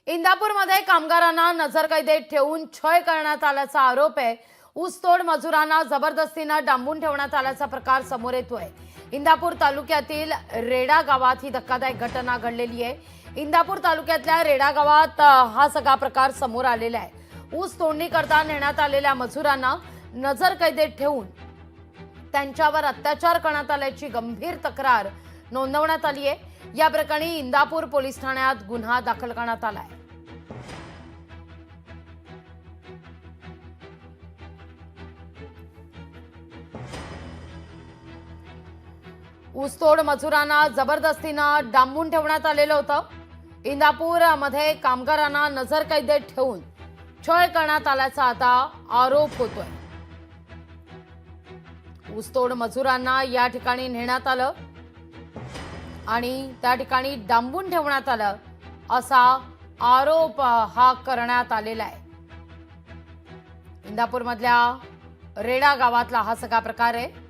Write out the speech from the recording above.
इंदापूरमध्ये कामगारांना नजरकैदेत ठेवून छळ करण्यात आल्याचा आरोप आहे। ऊसतोड मजुरांना जबरदस्तीने डांबून ठेवण्यात आल्याचा प्रकार समोर येतोय। इंदापूर तालुक्यातील रेडा गावात ही धक्कादायक घटना घडलेली आहे। इंदापूर तालुक्यातल्या रेडा गावात हा सगळा प्रकार समोर आलेला आहे। ऊस तोडणी करता नेण्यात आलेल्या मजुरांना नजरकैदेत ठेवून त्यांच्यावर अत्याचार करण्यात आल्याची गंभीर तक्रार नोंदवण्यात आली आहे। या प्रकरणी इंदापूर पोलीस ठाण्यात गुन्हा दाखल करण्यात आला आहे। ऊसतोड मजुरांना जबरदस्तीने डांबून ठेवण्यात आलेलं होतं। इंदापूरमध्ये कामगारांना नजरकैदेत ठेवून छळ करण्यात आल्याचा आता आरोप होतोय। ऊसतोड मजुरांना या ठिकाणी नेण्यात आलं आणि त्या ठिकाणी डांबून ठेवण्यात आलं असा आरोप हा करण्यात आलेला आहे। इंदापूरमधल्या रेडा गावातला हा सगळा प्रकार आहे।